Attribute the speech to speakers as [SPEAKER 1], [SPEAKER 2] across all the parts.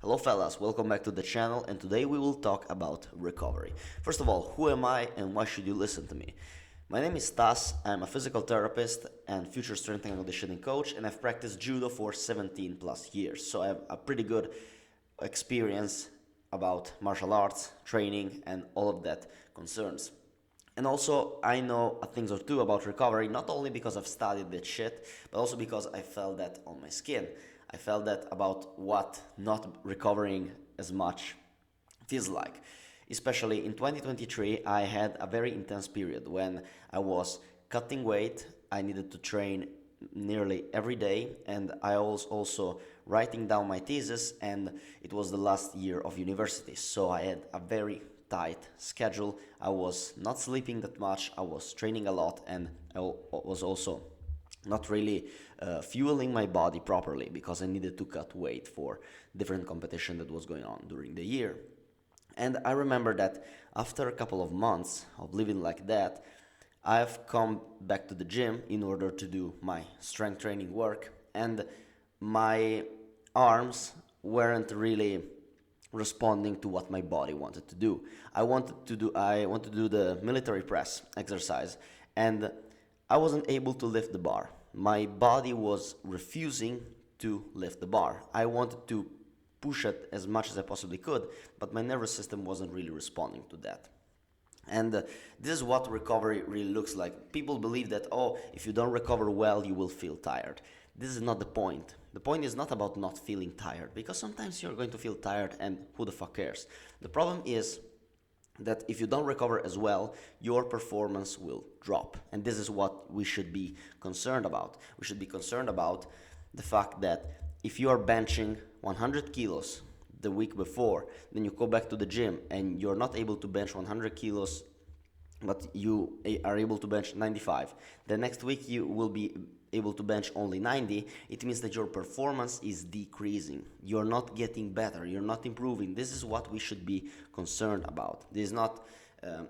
[SPEAKER 1] Hello fellas, welcome back to the channel, and today we will talk about recovery. First of all, who am I and why should you listen to me? My name is Tas, I'm a physical therapist and future strength and conditioning coach, and I've practiced judo for 17 plus years, so I have a pretty good experience about martial arts, training, and all of that concerns. And also, I know a thing or two about recovery, not only because I've studied that shit, but also because I felt that on my skin. I felt that about what not recovering as much feels like. Especially in 2023, I had a very intense period when I was cutting weight, I needed to train nearly every day, and I was also writing down my thesis, and it was the last year of university. So I had a very tight schedule. I was not sleeping that much, I was training a lot, and I was also not really fueling my body properly because I needed to cut weight for different competition that was going on during the year. And I remember that after a couple of months of living like that, I've come back to the gym in order to do my strength training work, and my arms weren't really responding to what my body wanted to do. I wanted to do the military press exercise, and I wasn't able to lift the bar. My body was refusing to lift the bar. I wanted to push it as much as I possibly could, but my nervous system wasn't really responding to that. And this is what recovery really looks like. People believe that, oh, if you don't recover well, you will feel tired. This is not the point. The point is not about not feeling tired, because sometimes you're going to feel tired and who the fuck cares. The problem is that if you don't recover as well, your performance will drop. And this is what we should be concerned about. We should be concerned about the fact that if you are benching 100 kilos the week before, then you go back to the gym and you're not able to bench 100 kilos, but you are able to bench 95. The next week you will be able to bench only 90. It means that your performance is decreasing. You're not getting better. You're not improving. This is what we should be concerned about. This is not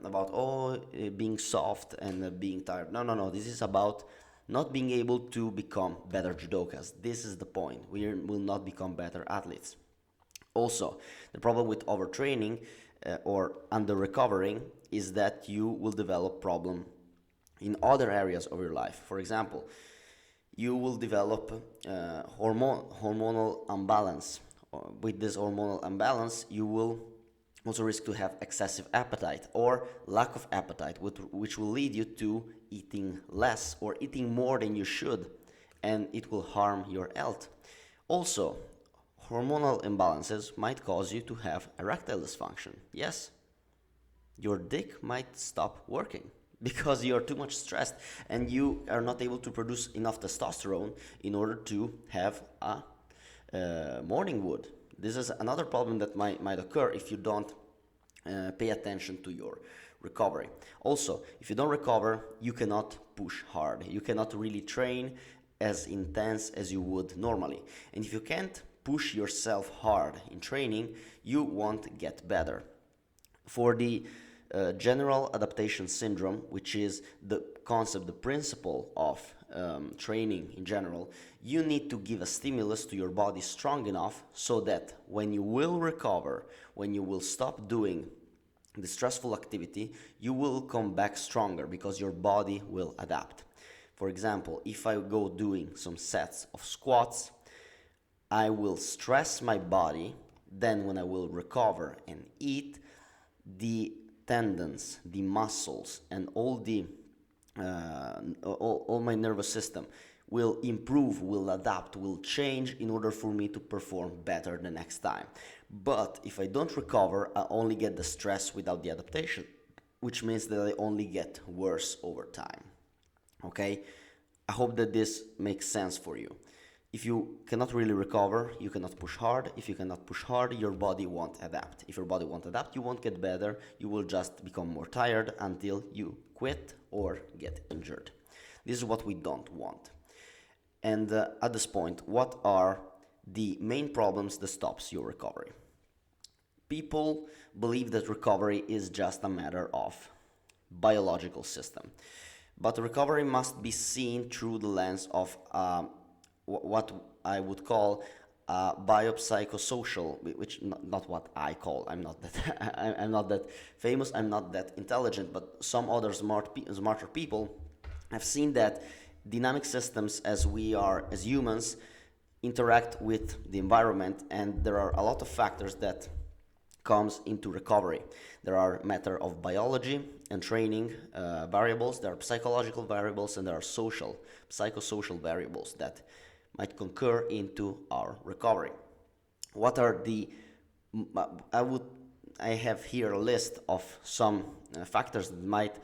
[SPEAKER 1] about being soft and being tired. No. This is about not being able to become better judokas. This is the point. We will not become better athletes. Also, the problem with overtraining or under-recovering is that you will develop problem in other areas of your life. For example, you will develop hormonal imbalance. With this hormonal imbalance, you will also risk to have excessive appetite or lack of appetite, which will lead you to eating less or eating more than you should, and it will harm your health. Also, hormonal imbalances might cause you to have erectile dysfunction. Yes, your dick might stop working because you're too much stressed and you are not able to produce enough testosterone in order to have a morning wood. This is another problem that might occur if you don't pay attention to your recovery. Also, if you don't recover, you cannot push hard. You cannot really train as intense as you would normally. And if you can't push yourself hard in training, you won't get better. For the general adaptation syndrome, which is the concept, the principle of training in general, you need to give a stimulus to your body strong enough so that when you will recover, when you will stop doing the stressful activity, you will come back stronger because your body will adapt. For example, if I go doing some sets of squats, I will stress my body. Then when I will recover and eat, the tendons, the muscles, and all my nervous system will improve, will adapt, will change in order for me to perform better the next time. But if I don't recover, I only get the stress without the adaptation, which means that I only get worse over time. Okay? I hope that this makes sense for you. If you cannot really recover, you cannot push hard. If you cannot push hard, your body won't adapt. If your body won't adapt, you won't get better. You will just become more tired until you quit or get injured. This is what we don't want. And at this point, what are the main problems that stops your recovery? People believe that recovery is just a matter of biological system. But recovery must be seen through the lens of what I would call biopsychosocial, which not what I call. I'm not that I'm not that famous. I'm not that intelligent. But some other smarter people have seen that dynamic systems, as we are as humans, interact with the environment, and there are a lot of factors that comes into recovery. There are matter of biology and training variables, there are psychological variables, and there are psychosocial variables that might concur into our recovery. What are the I would I have here a list of some factors that might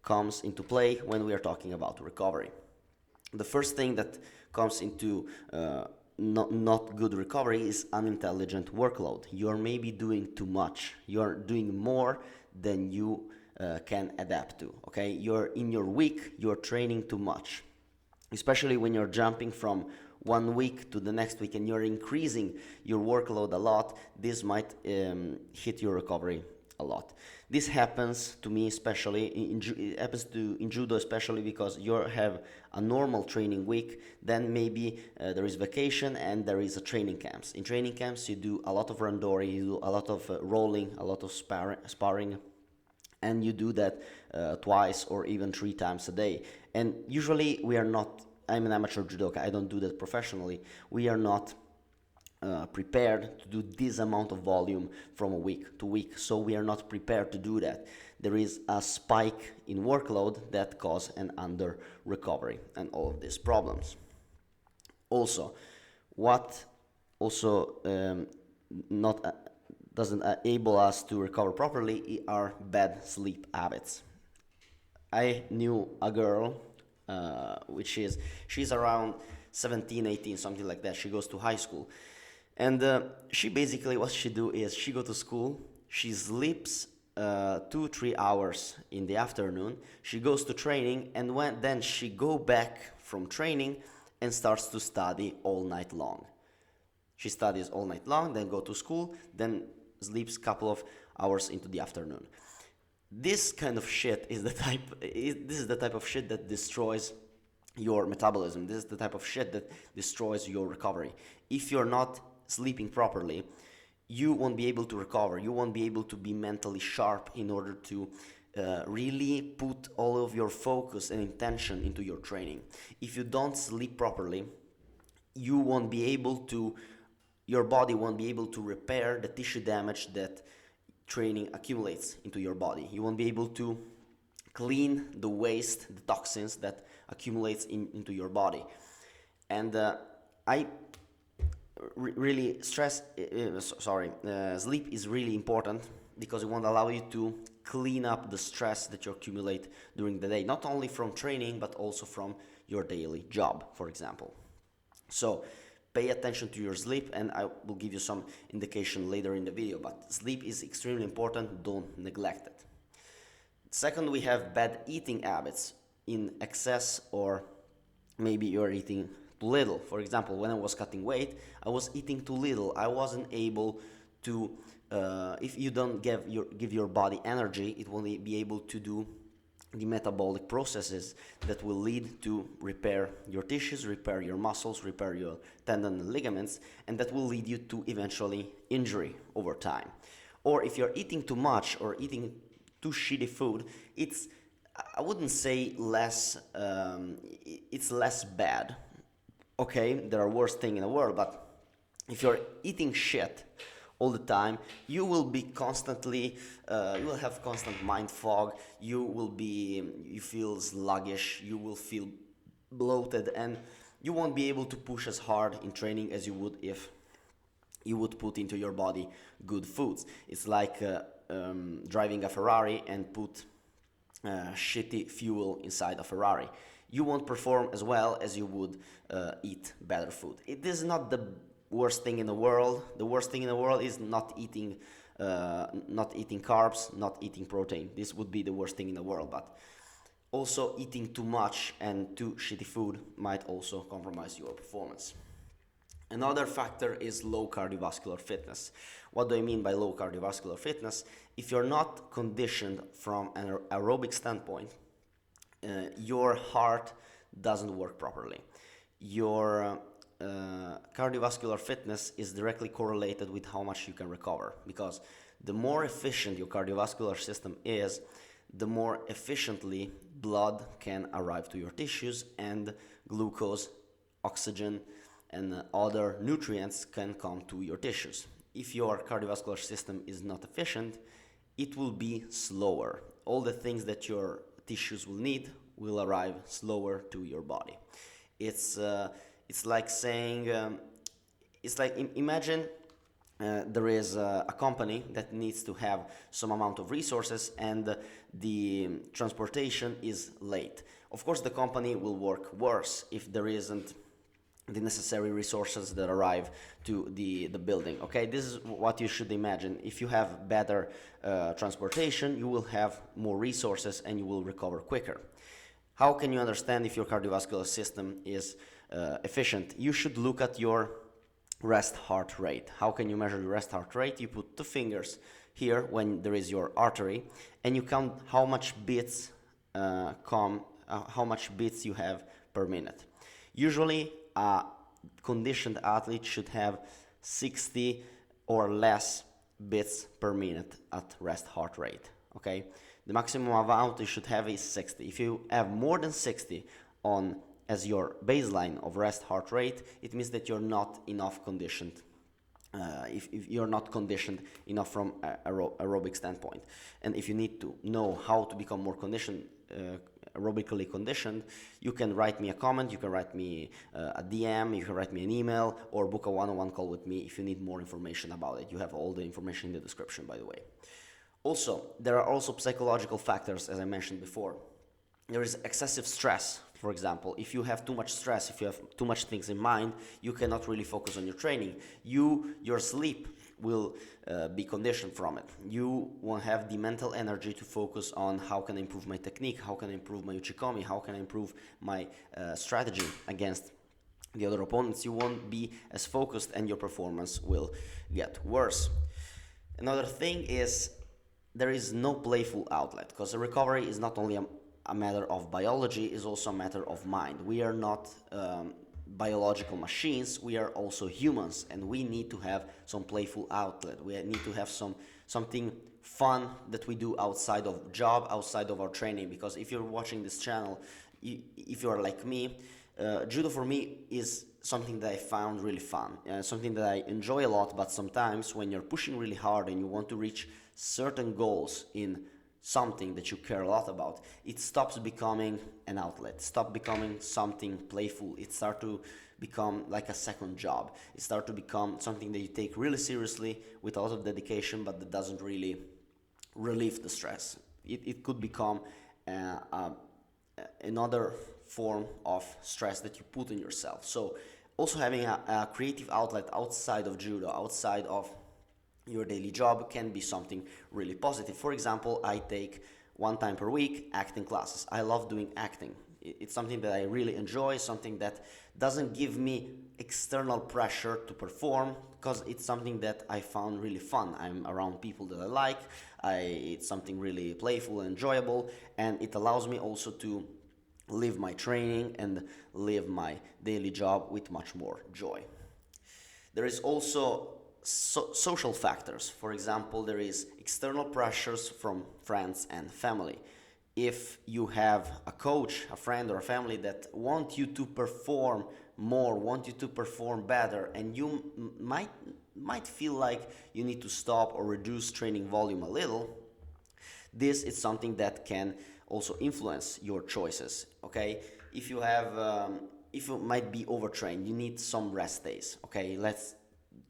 [SPEAKER 1] comes into play when we are talking about recovery. The first thing that comes into not good recovery is unintelligent workload. You're maybe doing too much. You're doing more than you can adapt to. Okay, you're in your week. You're training too much, especially when you're jumping from one week to the next week and you're increasing your workload a lot. This might hit your recovery a lot. This happens to me, especially it happens in judo, especially because you have a normal training week, then maybe there is vacation and there is a training camps. In training camps you do a lot of randori, you do a lot of rolling, a lot of sparring, and you do that twice or even 3 times a day. And usually we are not, I'm an amateur judoka, I don't do that professionally, we are not prepared to do this amount of volume from a week to week, so we are not prepared to do that. There is a spike in workload that causes an under recovery and all of these problems. Also, what also not doesn't enable us to recover properly are bad sleep habits. I knew a girl she's around 17, 18, something like that. She goes to high school. And she basically, what she do is she go to school, she sleeps 2-3 hours in the afternoon, she goes to training, and then she go back from training and starts to study all night long. She studies all night long, then go to school, then sleeps a couple of hours into the afternoon. This kind of shit is this is the type of shit that destroys your metabolism. This is the type of shit that destroys your recovery. If you're not sleeping properly, you won't be able to recover. You won't be able to be mentally sharp in order to really put all of your focus and intention into your training. If you don't sleep properly, you won't be able to, your body won't be able to repair the tissue damage that training accumulates into your body. You won't be able to clean the waste, the toxins that accumulates into your body. And I really stress, sleep is really important because it won't allow you to clean up the stress that you accumulate during the day, not only from training, but also from your daily job, for example. So pay attention to your sleep, and I will give you some indication later in the video, but sleep is extremely important, don't neglect it. Second, we have bad eating habits in excess, or maybe you're eating too little. For example, when I was cutting weight, I was eating too little. I wasn't able to, if you don't give your body energy, it won't be able to do the metabolic processes that will lead to repair your tissues, repair your muscles, repair your tendon and ligaments, and that will lead you to eventually injury over time. Or if you're eating too much or eating too shitty food, it's, I wouldn't say less, it's less bad. Okay, there are worse things in the world, but if you're eating shit all the time, you will be constantly, you will have constant mind fog, you feel sluggish, you will feel bloated, and you won't be able to push as hard in training as you would if you would put into your body good foods. It's like driving a Ferrari and put shitty fuel inside a Ferrari. You won't perform as well as you would eat better food. This is not the worst thing in the world. The worst thing in the world is not eating carbs, not eating protein. This would be the worst thing in the world, but also eating too much and too shitty food might also compromise your performance. Another factor is low cardiovascular fitness. What do I mean by low cardiovascular fitness? If you're not conditioned from an aerobic standpoint, your heart doesn't work properly. Your cardiovascular fitness is directly correlated with how much you can recover, because the more efficient your cardiovascular system is, the more efficiently blood can arrive to your tissues and glucose, oxygen, and other nutrients can come to your tissues. If your cardiovascular system is not efficient, it will be slower. All the things that your tissues will need will arrive slower to your body. It's like saying, imagine there is a company that needs to have some amount of resources and the transportation is late. Of course, the company will work worse if there isn't the necessary resources that arrive to the building. Okay, this is what you should imagine. If you have better transportation, you will have more resources and you will recover quicker. How can you understand if your cardiovascular system is efficient? You should look at your rest heart rate. How can you measure your rest heart rate? You put two fingers here when there is your artery, and you count how much beats how much beats you have per minute. Usually, a conditioned athlete should have 60 or less beats per minute at rest heart rate. Okay, the maximum amount you should have is 60. If you have more than 60 on as your baseline of rest heart rate, it means that you're not enough conditioned. If you're not conditioned enough from aerobic standpoint, and if you need to know how to become more conditioned, aerobically conditioned, you can write me a comment, you can write me a DM, you can write me an email, or book a one-on-one call with me if you need more information about it. You have all the information in the description, by the way. Also, there are also psychological factors, as I mentioned before. There is excessive stress. For example, if you have too much stress, if you have too much things in mind, you cannot really focus on your training. Your sleep will be conditioned from it. You won't have the mental energy to focus on how can I improve my technique, how can I improve my uchikomi, how can I improve my strategy against the other opponents. You won't be as focused and your performance will get worse. Another thing is there is no playful outlet, because a recovery is not only a matter of biology, is also a matter of mind. We are not biological machines, we are also humans, and we need to have some playful outlet. We need to have something fun that we do outside of job, outside of our training. Because if you're watching this channel, if you are like me, judo for me is something that I found really fun, something that I enjoy a lot. But sometimes when you're pushing really hard and you want to reach certain goals in something that you care a lot about, it stops becoming an outlet, stop becoming something playful. It starts to become like a second job. It starts to become something that you take really seriously with a lot of dedication, but that doesn't really relieve the stress. It could become another form of stress that you put on yourself. So also having a creative outlet outside of judo, outside of your daily job, can be something really positive. For example, I take 1 time per week acting classes. I love doing acting. It's something that I really enjoy, something that doesn't give me external pressure to perform, because it's something that I found really fun. I'm around people that I like. It's something really playful and enjoyable, and it allows me also to live my training and live my daily job with much more joy. There is also social factors. For example, there is external pressures from friends and family. If you have a coach, a friend, or a family that want you to perform more, want you to perform better, and you might feel like you need to stop or reduce training volume a little, this is something that can also influence your choices. Okay, if you might be overtrained, you need some rest days. Okay, let's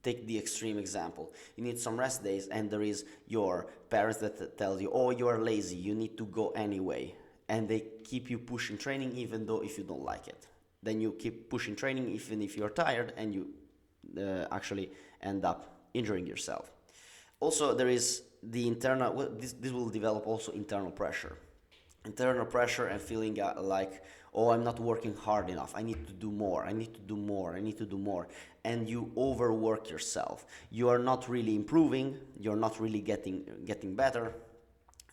[SPEAKER 1] take the extreme example. You need some rest days, and there is your parents that tell you, oh, you're lazy, you need to go anyway, and they keep you pushing training even though if you don't like it. Then you keep pushing training even if you're tired, and you actually end up injuring yourself. Also, there is the internal, this will develop also internal pressure and feeling like, oh, I'm not working hard enough, I need to do more, I need to do more, I need to do more, and you overwork yourself. You are not really improving, you're not really getting better,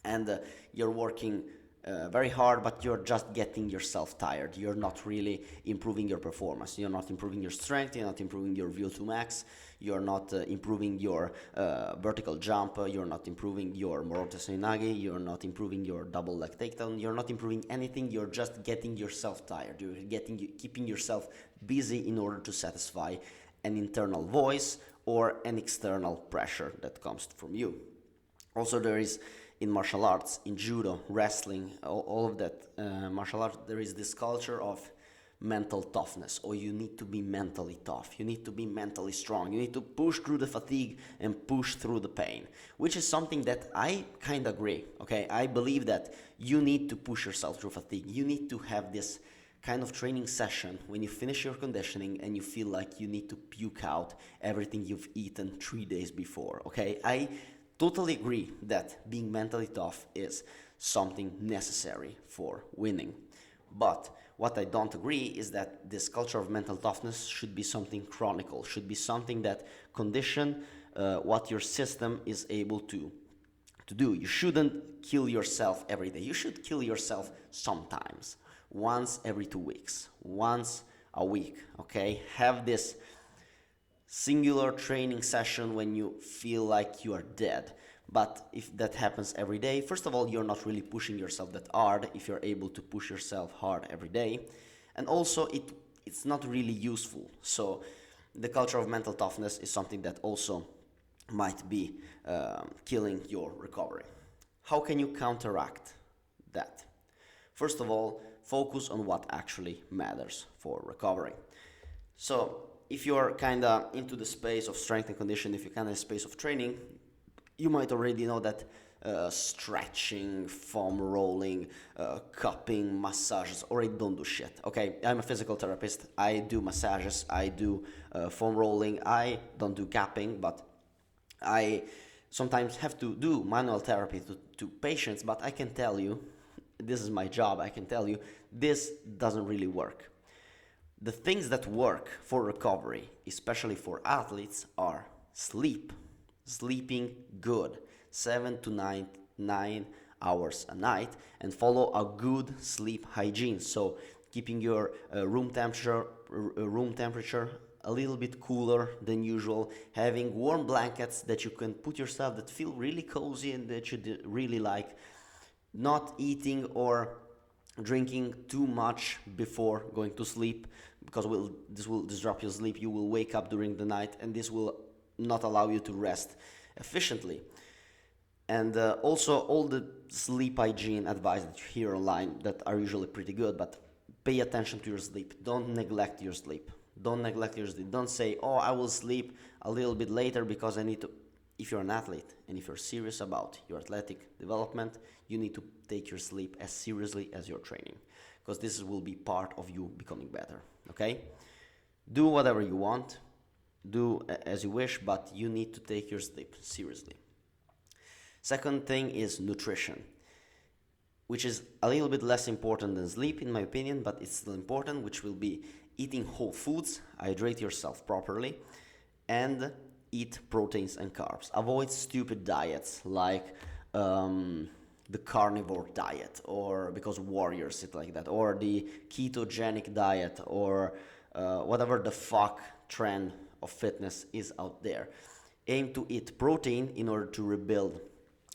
[SPEAKER 1] and you're working very hard, but you're just getting yourself tired. You're not really improving your performance. You're not improving your strength. You're not improving your VO2 max. You're not improving your vertical jump. You're not improving your Morote Soinage. You're not improving your double leg takedown. You're not improving anything. You're just getting yourself tired. You're keeping yourself busy in order to satisfy an internal voice or an external pressure that comes from you. Also, there is in martial arts, in judo, wrestling, all of that martial arts, there is this culture of mental toughness, or you need to be mentally tough, you need to be mentally strong, you need to push through the fatigue and push through the pain, which is something that I kind of agree, okay? I believe that you need to push yourself through fatigue. You need to have this kind of training session when you finish your conditioning and you feel like you need to puke out everything you've eaten 3 days before, okay? I totally agree that being mentally tough is something necessary for winning. But what I don't agree is that this culture of mental toughness should be something chronicle, should be something that condition what your system is able to do. You shouldn't kill yourself every day. You should kill yourself sometimes, once every 2 weeks, once a week, okay? Have this singular training session when you feel like you are dead. But if that happens every day, first of all, you're not really pushing yourself that hard if you're able to push yourself hard every day. And also, it's not really useful. So the culture of mental toughness is something that also might be killing your recovery. How can you counteract that? First of all, focus on what actually matters for recovery. So if you're kind of into the space of strength and conditioning, if you're kind of in the space of training, you might already know that stretching, foam rolling, cupping, massages already don't do shit. Okay, I'm a physical therapist. I do massages, I do foam rolling, I don't do cupping, but I sometimes have to do manual therapy to patients, but I can tell you, this is my job, I can tell you, this doesn't really work. The things that work for recovery, especially for athletes, are sleep. Sleeping good, 7 to 9 hours a night, and follow a good sleep hygiene. So keeping your room temperature a little bit cooler than usual, having warm blankets that you can put yourself that feel really cozy and that you really like, not eating or drinking too much before going to sleep, because this will disrupt your sleep. You will wake up during the night, and this will not allow you to rest efficiently. And also all the sleep hygiene advice that you hear online that are usually pretty good, but pay attention to your sleep. Don't neglect your sleep. Don't neglect your sleep. Don't say, oh, I will sleep a little bit later because I need to. If you're an athlete and if you're serious about your athletic development, you need to take your sleep as seriously as your training, because this will be part of you becoming better, okay? Do whatever you want, do as you wish, but you need to take your sleep seriously. Second thing is nutrition, which is a little bit less important than sleep in my opinion, but it's still important, which will be eating whole foods, hydrate yourself properly, and eat proteins and carbs. Avoid stupid diets like the carnivore diet, or because warriors eat like that, or the ketogenic diet, or whatever the fuck trend of fitness is out there. Aim to eat protein in order to rebuild.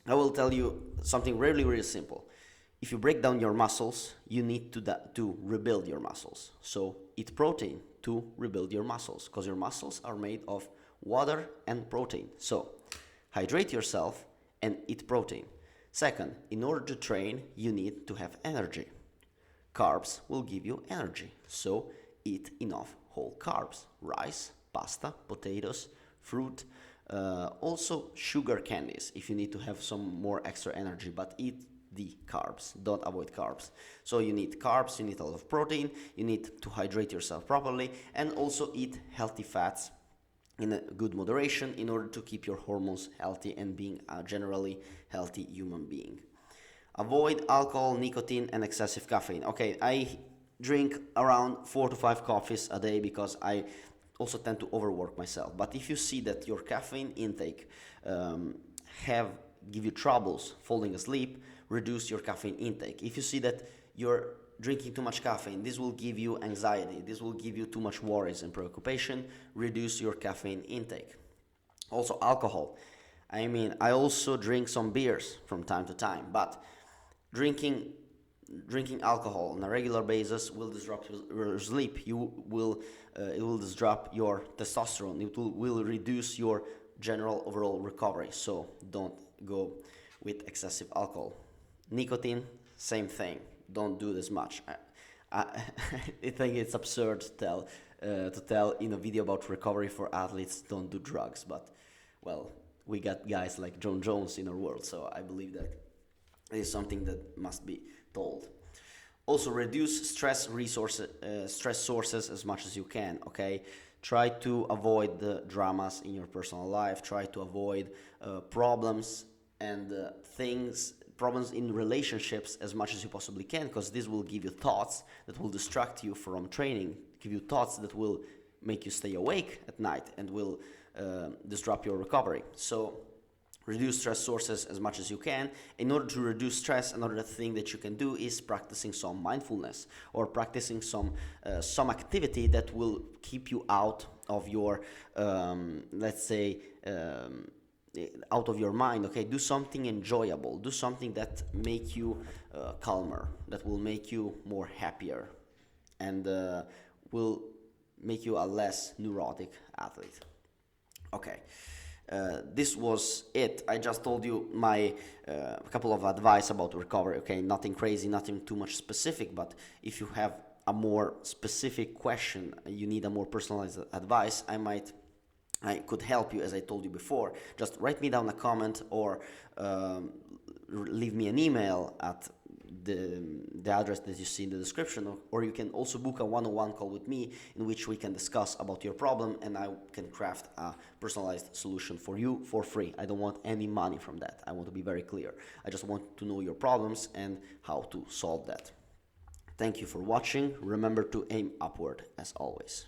[SPEAKER 1] I will tell you something really, really simple. If you break down your muscles, you need to rebuild your muscles. So eat protein to rebuild your muscles, because your muscles are made of water and protein. So hydrate yourself and eat protein. Second, in order to train, you need to have energy. Carbs will give you energy, so eat enough whole carbs. Rice, pasta, potatoes, fruit, also sugar candies if you need to have some more extra energy, but eat the carbs, don't avoid carbs. So you need carbs, you need a lot of protein, you need to hydrate yourself properly, and also eat healthy fats in a good moderation in order to keep your hormones healthy and being a generally healthy human being. Avoid alcohol, nicotine, and excessive caffeine. Okay, I drink around 4 to 5 coffees a day because I also tend to overwork myself. But if you see that your caffeine intake have give you troubles falling asleep, reduce your caffeine intake. If you see that you're drinking too much caffeine, this will give you anxiety, this will give you too much worries and preoccupation, reduce your caffeine intake. Also alcohol. I mean, I also drink some beers from time to time, but drinking drinking alcohol on a regular basis will disrupt your sleep. It will disrupt your testosterone. Will reduce your general overall recovery. So don't go with excessive alcohol. Nicotine, same thing. Don't do this much. I think it's absurd to tell in a video about recovery for athletes, don't do drugs. But well, we got guys like John Jones in our world, so I believe that it is something that must be told. Also, reduce stress sources as much as you can. Okay, try to avoid the dramas in your personal life. Try to avoid problems and problems in relationships as much as you possibly can, because this will give you thoughts that will distract you from training, give you thoughts that will make you stay awake at night and will disrupt your recovery. So reduce stress sources as much as you can. In order to reduce stress, another thing that you can do is practicing some mindfulness or practicing some activity that will keep you out of your out of your mind. Okay, do something enjoyable, do something that make you calmer, that will make you more happier, and will make you a less neurotic athlete. Okay, this was it. I just told you my couple of advice about recovery. Okay, nothing crazy, nothing too much specific, but if you have a more specific question, you need a more personalized advice, I could help you, as I told you before. Just write me down a comment or leave me an email at the address that you see in the description, or you can also book a one-on-one call with me in which we can discuss about your problem and I can craft a personalized solution for you for free. I don't want any money from that. I want to be very clear. I just want to know your problems and how to solve that. Thank you for watching. Remember to aim upward as always.